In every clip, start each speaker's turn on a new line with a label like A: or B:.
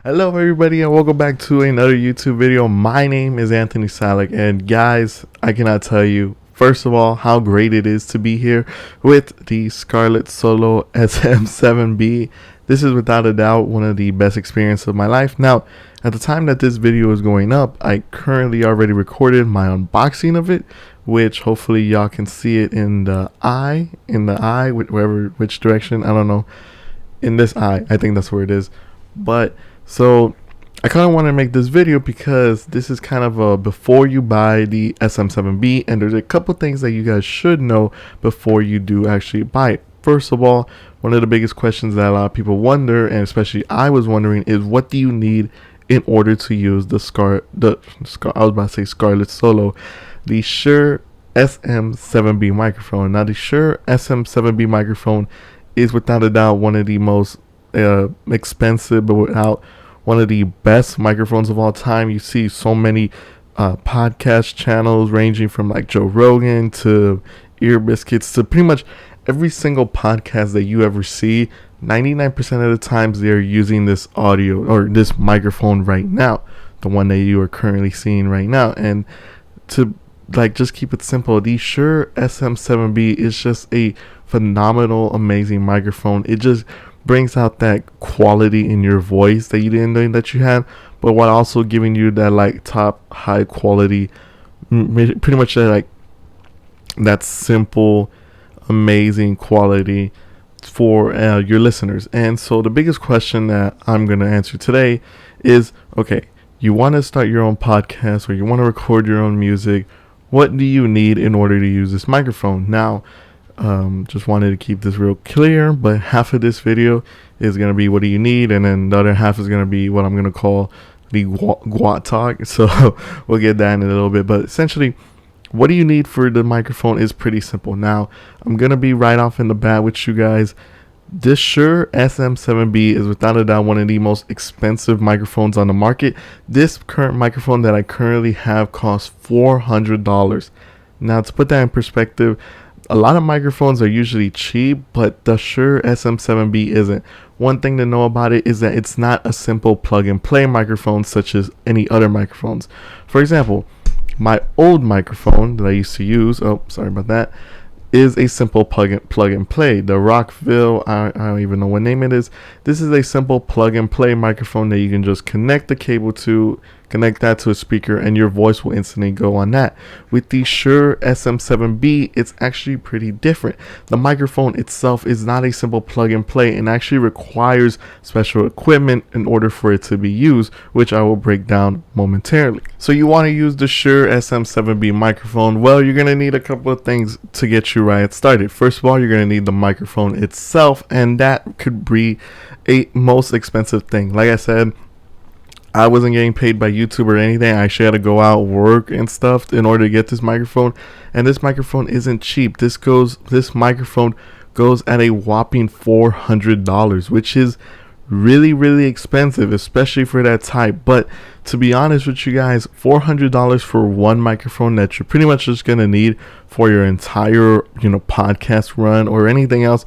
A: Hello everybody and welcome back to another YouTube video. My name is Anthony Salick, and guys, I cannot tell you first of all how great it is to be here with the Scarlett Solo SM7B. This is without a doubt one of the best experiences of my life. Now, at the time that this video is going up, I currently already recorded my unboxing of it, which hopefully y'all can see it in the eye, which direction, I don't know, in this eye, I think that's where it is. But so I kind of want to make this video because this is kind of a before you buy the SM7B, and there's a couple things that you guys should know before you do actually buy it. First of all, one of the biggest questions that a lot of people wonder, and especially I was wondering, is what do you need in order to use the Scarlett Solo, the Shure SM7B microphone. Now, the Shure SM7B microphone is without a doubt one of the most expensive, but without one of the best microphones of all time. You see so many podcast channels ranging from like Joe Rogan to Ear Biscuits to pretty much every single podcast that you ever see. 99% of the times they're using this audio or this microphone right now, the one that you are currently seeing right now. And to just keep it simple, the Shure SM7B is just a phenomenal, amazing microphone. It just brings out that quality in your voice that you didn't know that you had, but while also giving you that like top high quality, pretty much that simple, amazing quality for your listeners. And so the biggest question that I'm going to answer today is, okay, you want to start your own podcast or you want to record your own music. What do you need in order to use this microphone? Now, just wanted to keep this real clear, but half of this video is going to be what do you need, and then the other half is going to be what I'm going to call the Guat-talk. So we'll get that in a little bit, but essentially what do you need for the microphone is pretty simple. Now, I'm going to be right off in the bat with you guys. This Shure SM7B is without a doubt one of the most expensive microphones on the market. This current microphone that I currently have costs $400. Now, to put that in perspective, a lot of microphones are usually cheap, but the Shure SM7B isn't. One thing to know about it is that it's not a simple plug and play microphone such as any other microphones. For example, my old microphone that I used to use, is a simple plug and play. The Rockville, I don't even know what name it is. This is a simple plug and play microphone that you can just connect the cable to, connect that to a speaker, and your voice will instantly go on that. With the Shure SM7B, it's actually pretty different. The microphone itself is not a simple plug and play and actually requires special equipment in order for it to be used, which I will break down momentarily. So you want to use the Shure SM7B microphone. Well, you're going to need a couple of things to get you right started. First of all, you're going to need the microphone itself, and that could be a most expensive thing. Like I said, I wasn't getting paid by YouTube or anything. I actually had to go out, work and stuff in order to get this microphone. And this microphone isn't cheap. This microphone goes at a whopping $400, which is really, really expensive, especially for that type. But to be honest with you guys, $400 for one microphone that you're pretty much just gonna need for your entire, podcast run or anything else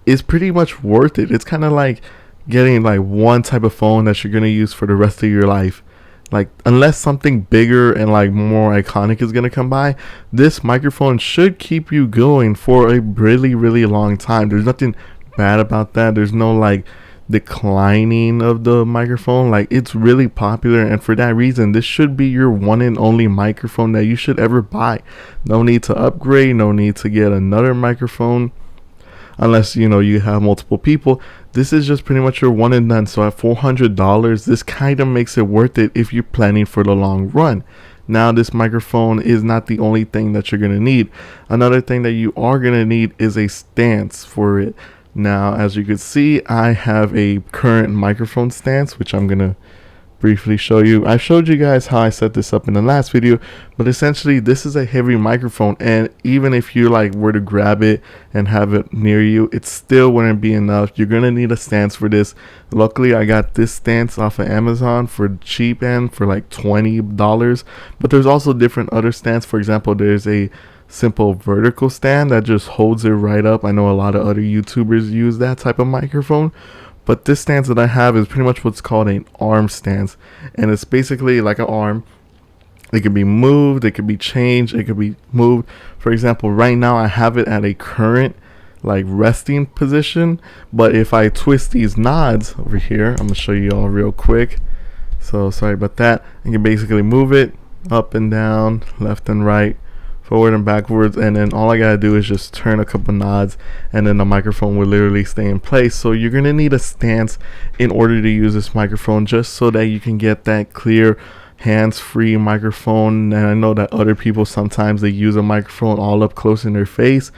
A: is pretty much worth it. It's kind of like getting like one type of phone that you're going to use for the rest of your life. Like, unless something bigger and like more iconic is going to come by, this microphone should keep you going for a really, really long time. There's nothing bad about that. There's no like declining of the microphone. Like, it's really popular, and for that reason this should be your one and only microphone that you should ever buy. No need to upgrade, no need to get another microphone unless you have multiple people. This is just pretty much your one and done. So at $400, this kind of makes it worth it if you're planning for the long run. Now, this microphone is not the only thing that you're going to need. Another thing that you are going to need is a stance for it. Now, as you can see, I have a current microphone stance, which I'm going to briefly show you. I showed you guys how I set this up in the last video, but essentially this is a heavy microphone, and even if you were to grab it and have it near you, it still wouldn't be enough. You're gonna need a stance for this. Luckily, I got this stance off of Amazon for cheap and for like $20, but there's also different other stands. For example, there's a simple vertical stand that just holds it right up. I know a lot of other YouTubers use that type of microphone, But this stance that I have is pretty much what's called an arm stance, and it's basically like an arm. It can be moved, it can be changed, it can be moved. For example, right now I have it at a current like resting position, but if I twist these nods over here, I'm gonna show you all real quick. So sorry about that. I can basically move it up and down, left and right, forward and backwards, and then all I gotta do is just turn a couple nods, and then the microphone will literally stay in place. So you're gonna need a stance in order to use this microphone, just so that you can get that clear hands-free microphone. And I know that other people sometimes they use a microphone all up close in their face,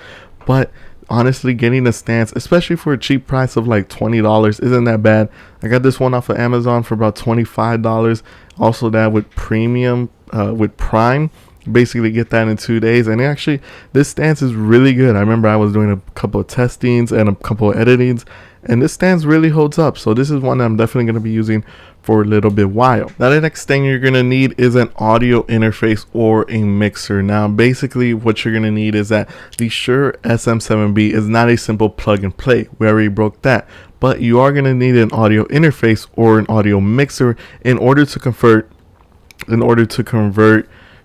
A: but honestly, getting a stance, especially for a cheap price of like $20, isn't that bad. I got this one off of Amazon for about $25. Also, that with premium, with Prime, basically get that in 2 days. And actually, this stance is really good. I remember I was doing a couple of testings and a couple of editings, and this stance really holds up. So this is one that I'm definitely going to be using for a little bit while. Now the next thing you're going to need is an audio interface or a mixer. Now basically what you're going to need is that the Shure SM7B is not a simple plug and play. We already broke that. But you are going to need an audio interface or an audio mixer in order to convert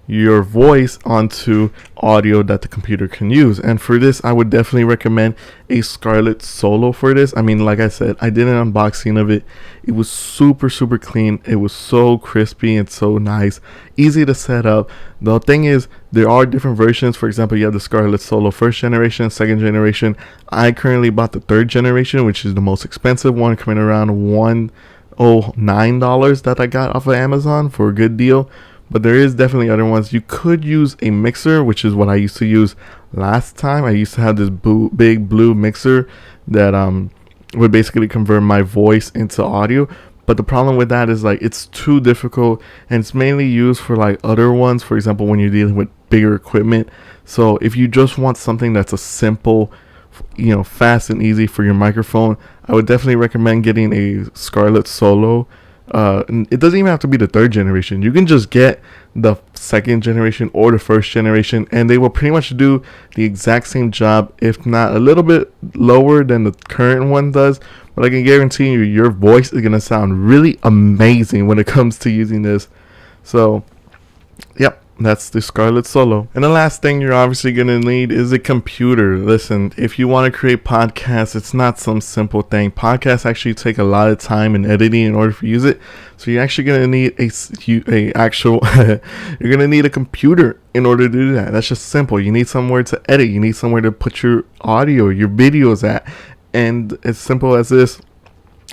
A: your voice onto audio that the computer can use. And for this, I would definitely recommend a Scarlett Solo for this. I mean, like I said, I did an unboxing of it. It was super clean. It was so crispy and so nice, easy to set up. The thing is, there are different versions. For example, you have the Scarlett Solo first generation, second generation. I currently bought the third generation, which is the most expensive one, coming around $109 that I got off of Amazon for a good deal. But there is definitely other ones. You could use a mixer, which is what I used to use last time. I used to have this big blue mixer that would basically convert my voice into audio. But the problem with that is like it's too difficult, and it's mainly used for like other ones. For example, when you're dealing with bigger equipment. So if you just want something that's a simple, fast and easy for your microphone, I would definitely recommend getting a Scarlett Solo. It doesn't even have to be the third generation. You can just get the second generation or the first generation, and they will pretty much do the exact same job, if not a little bit lower than the current one does. But I can guarantee you, your voice is going to sound really amazing when it comes to using this. So, yep. That's the Scarlett Solo. And the last thing you're obviously going to need is a computer. Listen, if you want to create podcasts, it's not some simple thing. Podcasts actually take a lot of time and editing in order to use it. So you're actually going to need you're going to need a computer in order to do that. That's just simple. You need somewhere to edit. You need somewhere to put your audio, your videos at. And as simple as this,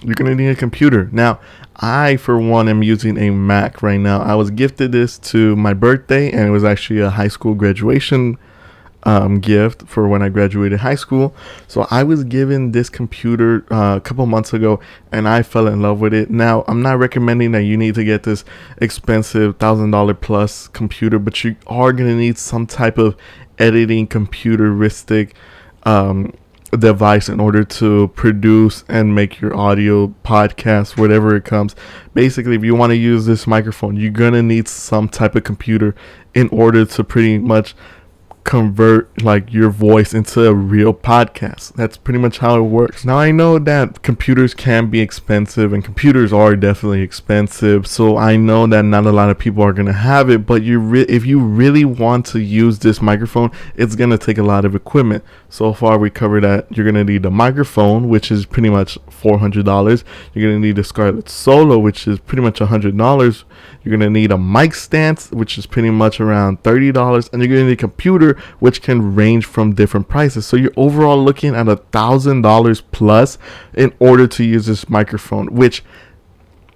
A: you're going to need a computer. Now, I, for one, am using a Mac right now. I was gifted this to my birthday, and it was actually a high school graduation gift for when I graduated high school. So I was given this computer a couple months ago, and I fell in love with it. Now, I'm not recommending that you need to get this expensive $1,000 plus computer, but you are going to need some type of editing computeristic device in order to produce and make your audio podcast, whatever it comes. Basically, if you want to use this microphone, you're gonna need some type of computer in order to pretty much convert like your voice into a real podcast. That's pretty much how it works. Now, I know that computers can be expensive, and computers are definitely expensive, so I know that not a lot of people are gonna have it, but if you really want to use this microphone, it's gonna take a lot of equipment. So far we covered that you're gonna need a microphone, which is pretty much $400. You're gonna need a Scarlett Solo, which is pretty much $100. You're gonna need a mic stance, which is pretty much around $30, and you're gonna need a computer, which can range from different prices. So you're overall looking at $1,000 plus in order to use this microphone, which,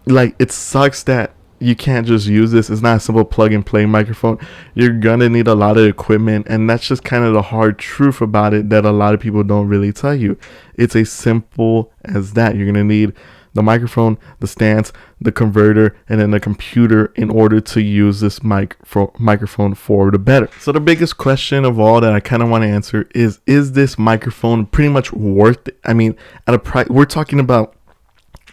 A: like, it sucks that you can't just use this. It's not a simple plug and play microphone. You're gonna need a lot of equipment, and that's just kind of the hard truth about it that a lot of people don't really tell you. It's as simple as that. You're gonna need the microphone, the stance, the converter, and then the computer in order to use this microphone for the better. So the biggest question of all that I kind of want to answer is this microphone pretty much worth it? I mean, at a price, we're talking about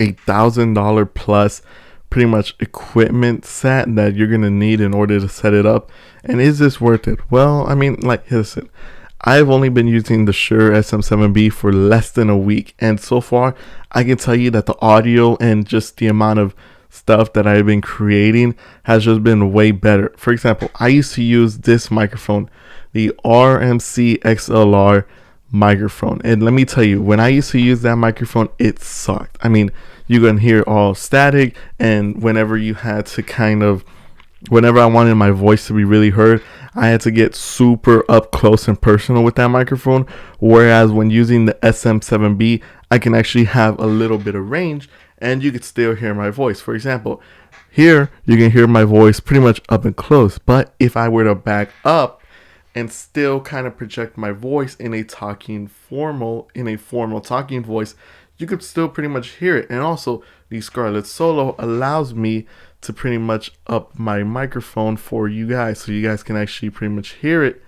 A: $1,000 plus pretty much equipment set that you're going to need in order to set it up. And is this worth it? Well, I mean, like, listen, I've only been using the Shure SM7B for less than a week, and so far I can tell you that the audio and just the amount of stuff that I've been creating has just been way better. For example, I used to use this microphone, the RMC XLR microphone, and let me tell you, when I used to use that microphone, it sucked. I mean, you can hear all static, and whenever I wanted my voice to be really heard, I had to get super up close and personal with that microphone. Whereas when using the SM7B, I can actually have a little bit of range and you can still hear my voice. For example, here you can hear my voice pretty much up and close. But if I were to back up and still kind of project my voice in a formal talking voice, you could still pretty much hear it. And also, the Scarlett Solo allows me to pretty much up my microphone for you guys, so you guys can actually pretty much hear it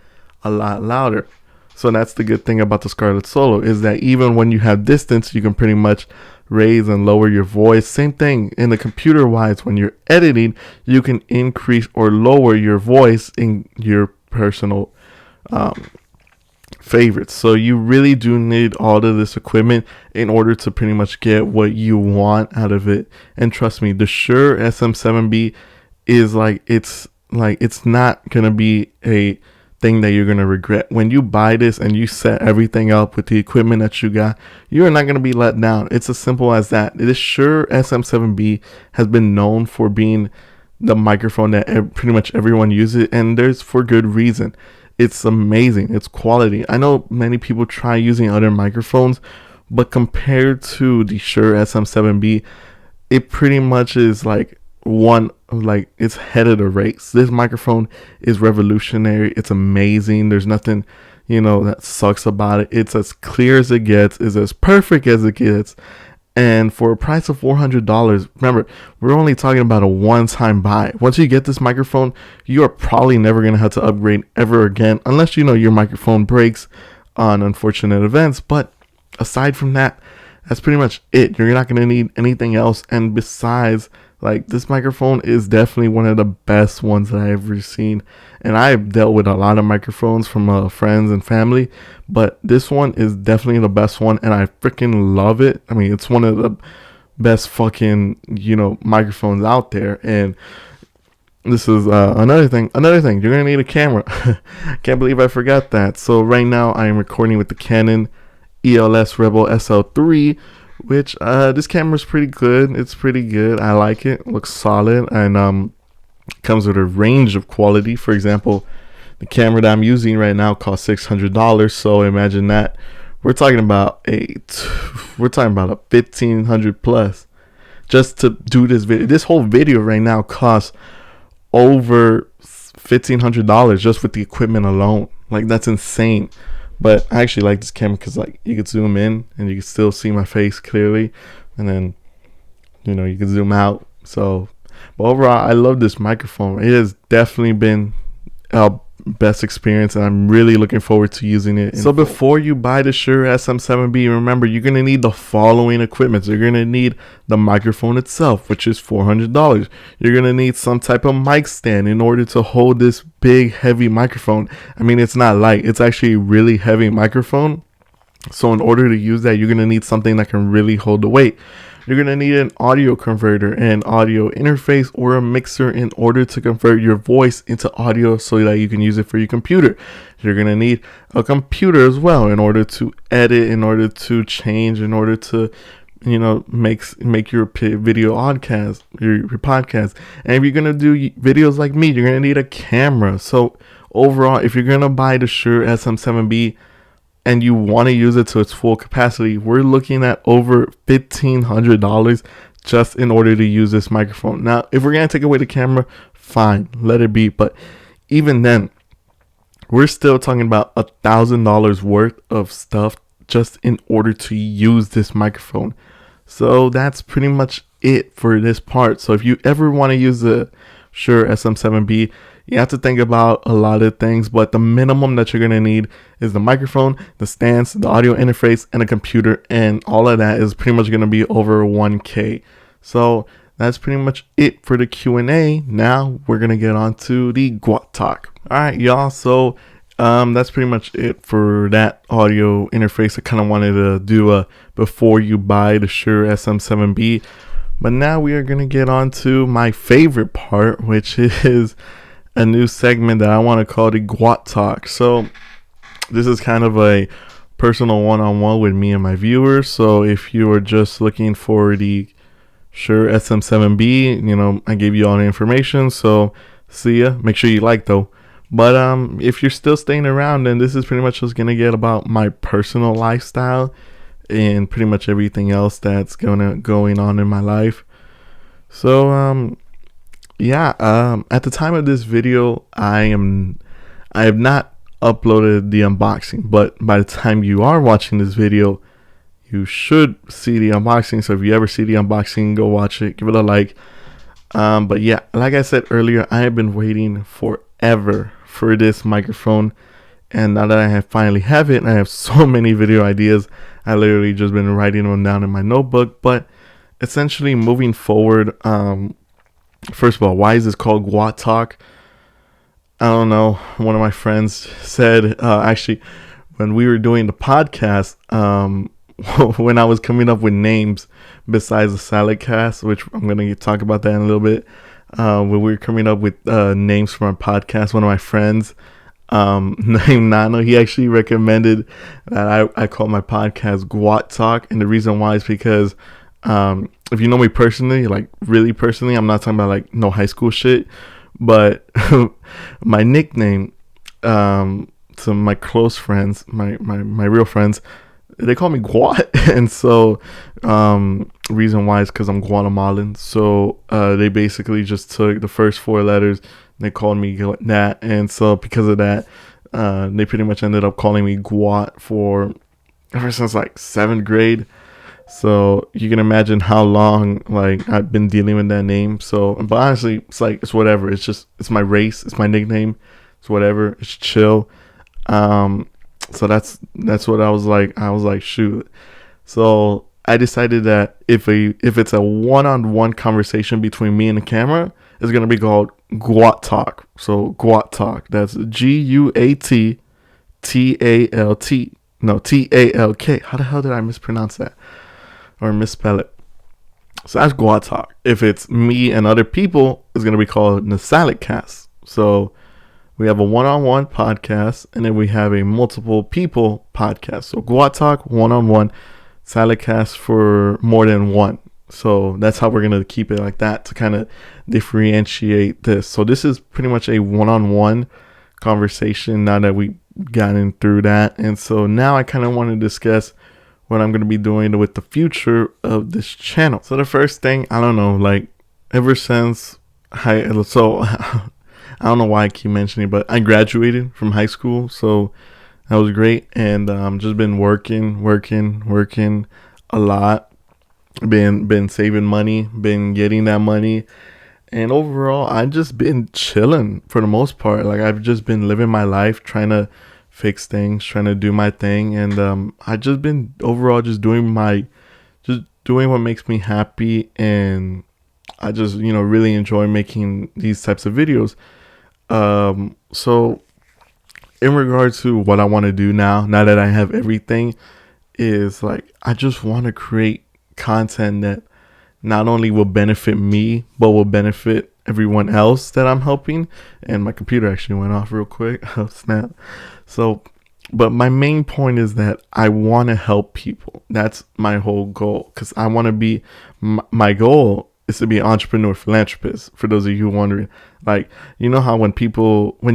A: a lot louder. So that's the good thing about the Scarlett Solo, is that even when you have distance, you can pretty much raise and lower your voice. Same thing in the computer wise, when you're editing, you can increase or lower your voice in your personal favorites. So you really do need all of this equipment in order to pretty much get what you want out of it. And trust me, the Shure SM7B is it's not gonna be a thing that you're gonna regret. When you buy this and you set everything up with the equipment that you got, you are not gonna be let down. It's as simple as that. This Shure SM7B has been known for being the microphone that pretty much everyone uses, and there's for good reason. It's amazing. It's quality. I know many people try using other microphones, but compared to the Shure SM7B, it pretty much is it's head of the race. This microphone is revolutionary. It's amazing. There's nothing, that sucks about it. It's as clear as it gets. It's as perfect as it gets. And for a price of $400, remember, we're only talking about a one-time buy. Once you get this microphone, you are probably never going to have to upgrade ever again, unless your microphone breaks on unfortunate events. But aside from that, that's pretty much it. You're not going to need anything else. And besides, this microphone is definitely one of the best ones that I've ever seen. And I've dealt with a lot of microphones from friends and family, but this one is definitely the best one, and I freaking love it. I mean, it's one of the best fucking, microphones out there. And this is another thing. You're going to need a camera. Can't believe I forgot that. So right now I am recording with the Canon ELS Rebel SL3, which this camera is pretty good. It's pretty good. I like it. Looks solid, and comes with a range of quality. For example, the camera that I'm using right now costs $600. So imagine that. We're talking about a $1,500 plus just to do this video. This whole video right now costs over $1,500 just with the equipment alone. That's insane. But I actually like this camera because you could zoom in and you can still see my face clearly, and then you can zoom out. So, but overall, I love this microphone. It has definitely been a best experience, and I'm really looking forward to using it. So before you buy the Shure SM7B, remember, you're going to need the following equipment. So you're going to need the microphone itself, which is $400. You're going to need some type of mic stand in order to hold this big heavy microphone. I mean, it's not light, it's actually a really heavy microphone. So in order to use that, you're going to need something that can really hold the weight. You're going to need an audio converter, an audio interface, or a mixer in order to convert your voice into audio so that you can use it for your computer. You're going to need a computer as well in order to edit, in order to change, in order to make your video podcast, your podcast. And if you're going to do videos like me, you're going to need a camera. So overall, if you're going to buy the Shure SM7B and you want to use it to its full capacity, we're looking at over $1,500 just in order to use this microphone. Now, if we're going to take away the camera, fine, let it be. But even then, we're still talking about $1,000 worth of stuff just in order to use this microphone. So that's pretty much it for this part. So if you ever want to use the Shure SM7B, you have to think about a lot of things, but the minimum that you're going to need is the microphone, the stands, the audio interface, and a computer, and all of that is pretty much going to be over $1,000. So that's pretty much it for the Q&A. Now we're going to get on to the Guat-talk. All right, y'all. So That's pretty much it for that audio interface. I kind of wanted to do a before you buy the Shure SM7B. But now we are going to get on to my favorite part, which is a new segment that I want to call the Guat-talk. So this is kind of a personal one-on-one with me and my viewers. So if you are just looking for the Shure SM7B, I gave you all the information. So see ya. Make sure you like though. But if you're still staying around, then this is pretty much just gonna get about my personal lifestyle and pretty much everything else that's going on in my life. So at the time of this video, I have not uploaded the unboxing, but by the time you are watching this video, you should see the unboxing. So if you ever see the unboxing, go watch it, give it a like. But yeah, like I said earlier, I have been waiting forever for this microphone, and now that I finally have it, and I have so many video ideas, I literally just been writing them down in my notebook. But essentially, moving forward, first of all, why is this called Guat-talk? I don't know. One of my friends said, actually, when we were doing the podcast, when I was coming up with names besides the salad cast, which I'm gonna talk about that in a little bit. When we were coming up with names for our podcast, one of my friends named Nano, he actually recommended that I call my podcast Guat-talk. And the reason why is because if you know me personally, like really personally, I'm not talking about like no high school shit, but my nickname to my close friends, my real friends, they call me Guat. And so reason why is because I'm Guatemalan. So they basically just took the first four letters and they called me that. And so because of that, they pretty much ended up calling me Guat for ever since like 7th grade. So you can imagine how long like I've been dealing with that name. So, but honestly, it's whatever. It's my race. It's my nickname. It's whatever. It's chill. So that's what I was like, shoot. So I decided that if it's a one-on-one conversation between me and the camera, it's gonna be called Guat-talk. So Guat-talk. That's Guattalk. No, Talk. How the hell did I mispronounce that or misspell it? So that's Guat-talk. If it's me and other people, it's gonna be called the Salad Cast. So we have a one-on-one podcast, and then we have a multiple people podcast. So Guat-talk, one-on-one, Salad Cast for more than one. So that's how we're going to keep it like that to kind of differentiate this. So this is pretty much a one-on-one conversation now that we gotten through that. And so now I kind of want to discuss what I'm going to be doing with the future of this channel. So the first thing, I don't know, like ever since I don't know why I keep mentioning it, but I graduated from high school, so that was great. And just been working a lot. Been saving money, been getting that money, and overall, I've just been chilling for the most part. Like I've just been living my life, trying to fix things, trying to do my thing, and I just been overall just doing what makes me happy, and I just really enjoy making these types of videos. So in regards to what I want to do now that I have everything, is like I just want to create content that not only will benefit me but will benefit everyone else that I'm helping. And my computer actually went off real quick. Oh snap. So but my main point is that I want to help people. That's my whole goal, because I want to be my goal is to be an entrepreneur philanthropist. For those of you wondering, like, you know how when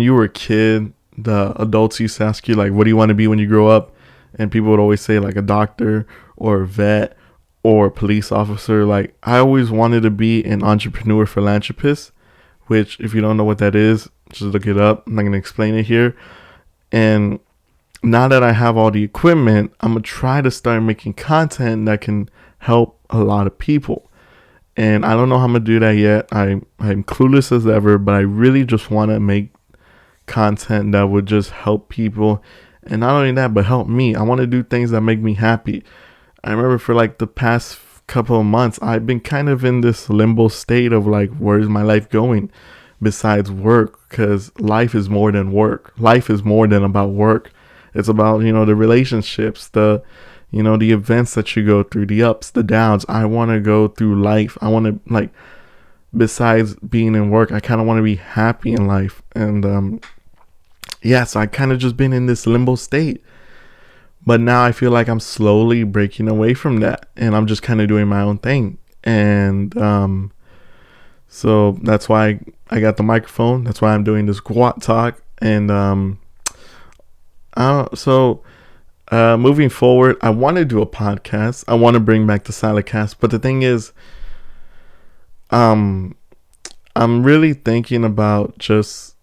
A: you were a kid, the adults used to ask you like, what do you want to be when you grow up? And people would always say like a doctor or a vet or a police officer. Like I always wanted to be an entrepreneur philanthropist, which if you don't know what that is, just look it up. I'm not going to explain it here. And now that I have all the equipment, I'm going to try to start making content that can help a lot of people. And I don't know how I'm going to do that yet. I'm clueless as ever, but I really just want to make content that would just help people. And not only that, but help me. I want to do things that make me happy. I remember for like the past couple of months, I've been kind of in this limbo state of like, where's my life going? besides work, because life is more than work. Life is more than about work. It's about, the relationships, the events that you go through, the ups, the downs. I want to go through life. I want to, like, besides being in work, I kind of want to be happy in life. And so I kind of just been in this limbo state. But now I feel like I'm slowly breaking away from that, and I'm just kind of doing my own thing. And so that's why I got the microphone. That's why I'm doing this Guat-talk. And moving forward, I want to do a podcast. I want to bring back the Silecast. But the thing is, I'm really thinking about just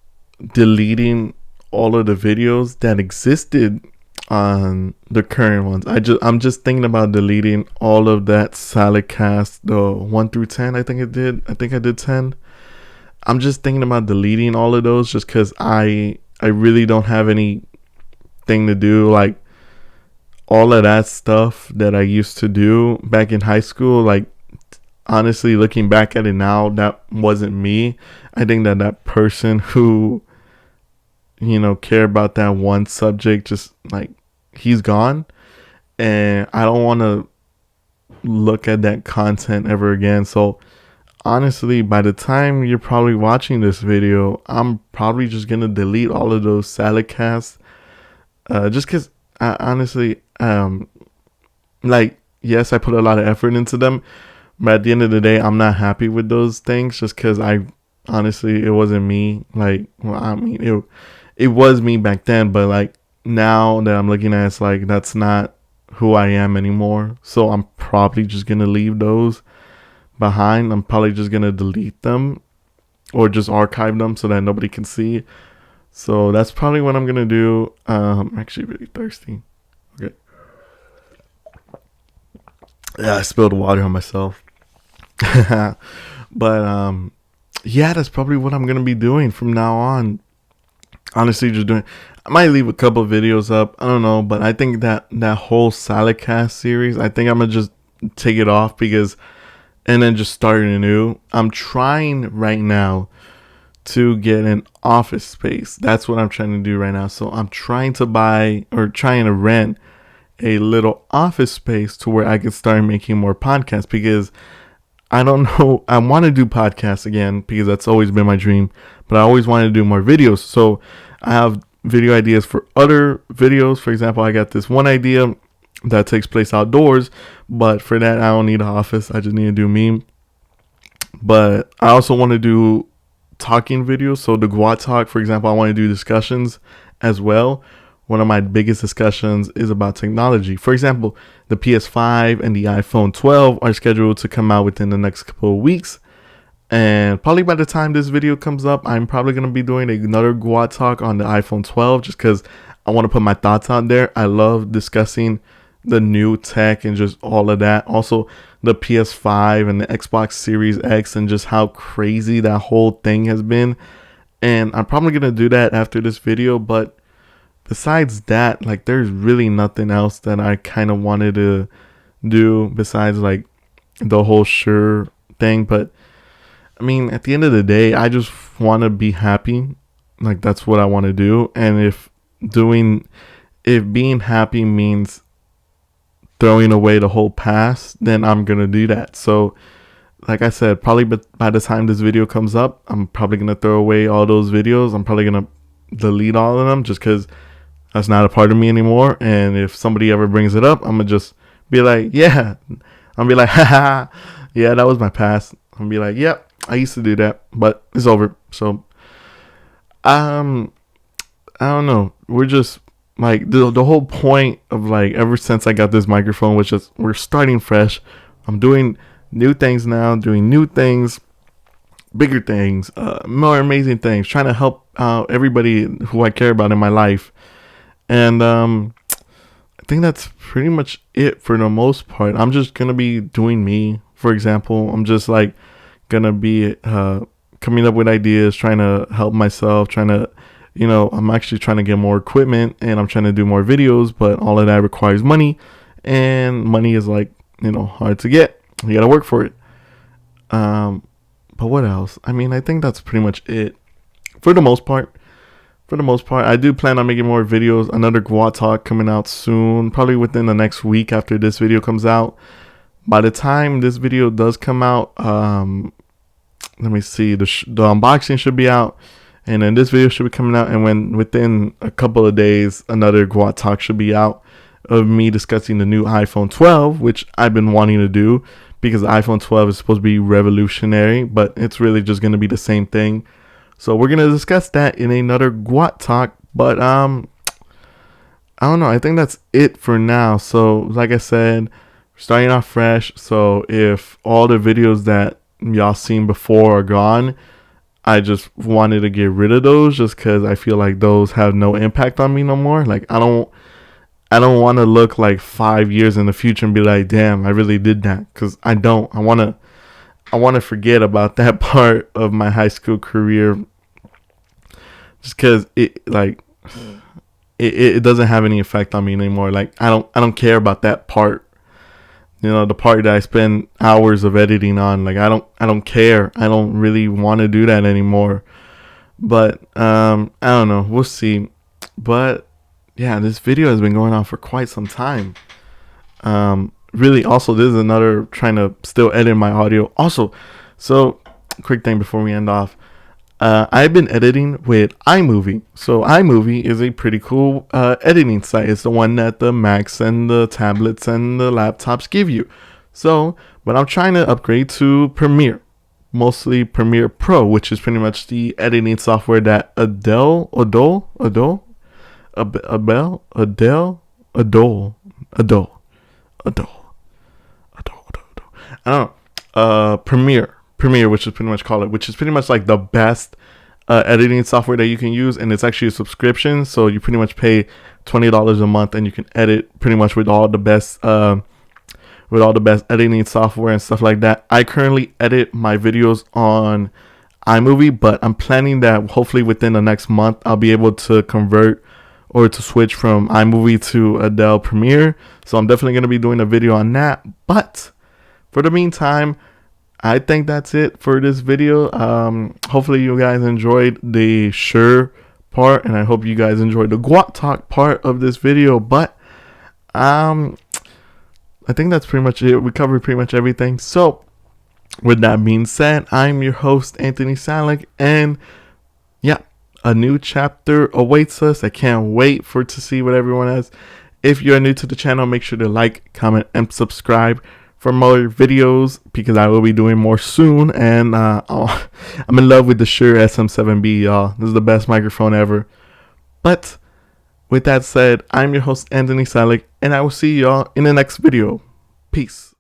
A: deleting all of the videos that existed on the current ones. I'm just thinking about deleting all of that Silecast, the 1 through 10. I think I did 10. I'm just thinking about deleting all of those just because I really don't have anything to do. Like, all of that stuff that I used to do back in high school, like, honestly, looking back at it now, that wasn't me. I think that person who, care about that one subject, just, like, he's gone. And I don't want to look at that content ever again. So honestly, by the time you're probably watching this video, I'm probably just going to delete all of those Salicasts. Just because, honestly, like, yes, I put a lot of effort into them. But at the end of the day, I'm not happy with those things just because honestly, it wasn't me. Like, well, I mean, it was me back then, but like now that I'm looking at it, it's like that's not who I am anymore. So I'm probably just going to leave those behind. I'm probably just going to delete them or just archive them so that nobody can see. So that's probably what I'm going to do. I'm actually really thirsty. Okay. Yeah, I spilled water on myself. But that's probably what I'm gonna be doing from now on. Honestly, I might leave a couple of videos up. I don't know, but I think that whole Silecast series, I think I'm gonna just take it off and then just start anew. I'm trying right now to get an office space. That's what I'm trying to do right now. So I'm trying to rent a little office space to where I could start making more podcasts, because I don't know, I want to do podcasts again because that's always been my dream, but I always wanted to do more videos. So I have video ideas for other videos. For example, I got this one idea that takes place outdoors, but for that I don't need an office. I just need to do me. But I also want to do talking videos. So the Guat-talk, for example, I want to do discussions as well. One of my biggest discussions is about technology. For example, the PS5 and the iPhone 12 are scheduled to come out within the next couple of weeks. And probably by the time this video comes up, I'm probably going to be doing another Guat-talk on the iPhone 12 just because I want to put my thoughts out there. I love discussing the new tech and just all of that. Also, the PS5 and the Xbox Series X and just how crazy that whole thing has been. And I'm probably going to do that after this video, but besides that, like, there's really nothing else that I kind of wanted to do besides like the whole Shure thing. But I mean, at the end of the day, I just want to be happy. Like, that's what I want to do. And if being happy means throwing away the whole past, then I'm gonna do that. So like I said, probably by the time this video comes up, I'm probably gonna throw away all those videos. I'm probably gonna delete all of them just because that's not a part of me anymore. And if somebody ever brings it up, I'm gonna just be like, yeah. I'm be like, haha, yeah, that was my past. I'm be like, yep, I used to do that, but it's over. So, I don't know. We're just like the whole point of, like, ever since I got this microphone was just we're starting fresh. I'm doing new things now, doing new things, bigger things, more amazing things, trying to help everybody who I care about in my life. And I think that's pretty much it for the most part. I'm just gonna be doing me. For example, I'm just like gonna be coming up with ideas, trying to help myself, trying to, I'm actually trying to get more equipment and I'm trying to do more videos, but all of that requires money, and money is, like, hard to get. You gotta work for it. But But what else? I mean, I think that's pretty much it for the most part. For the most part, I do plan on making more videos. Another Guat-talk coming out soon, probably within the next week after this video comes out. By the time this video does come out, let me see, the unboxing should be out, and then this video should be coming out, and when within a couple of days, another Guat-talk should be out of me discussing the new iPhone 12, which I've been wanting to do because the iPhone 12 is supposed to be revolutionary, but it's really just going to be the same thing. So we're going to discuss that in another Guat-talk, but I don't know. I think that's it for now. So like I said, starting off fresh. So if all the videos that y'all seen before are gone, I just wanted to get rid of those just because I feel like those have no impact on me no more. Like I don't want to look like 5 years in the future and be like, damn, I really did that, because I don't. I want to forget about that part of my high school career, just because it doesn't have any effect on me anymore. Like I don't care about that part. You know, the part that I spend hours of editing on. Like I don't care. I don't really want to do that anymore. But I don't know. We'll see. But yeah, this video has been going on for quite some time. Really, also, this is another trying to still edit my audio. Also, so quick thing before we end off. I've been editing with iMovie. So iMovie is a pretty cool editing site. It's the one that the Macs and the tablets and the laptops give you. So, but I'm trying to upgrade to Premiere, mostly Premiere Pro, which is pretty much the editing software that Adele. I don't know. Premiere, which is pretty much called it, which is pretty much like the best editing software that you can use, and it's actually a subscription. So you pretty much pay $20 a month, and you can edit pretty much with all the best editing software and stuff like that. I currently edit my videos on iMovie, but I'm planning that hopefully within the next month I'll be able to convert or to switch from iMovie to Adele Premiere. So I'm definitely going to be doing a video on that. But for the meantime, I think that's it for this video. Hopefully you guys enjoyed the Shure part, and I hope you guys enjoyed the Guat-talk part of this video. But I think that's pretty much it. We covered pretty much everything. So with that being said, I'm your host, Anthony Salick, and yeah, a new chapter awaits us. I can't wait to see what everyone has. If you're new to the channel, make sure to like, comment, and subscribe for more videos, because I will be doing more soon. And I'm in love with the Shure SM7B, y'all. This is the best microphone ever. But with that said, I'm your host, Anthony Salick, and I will see y'all in the next video. Peace.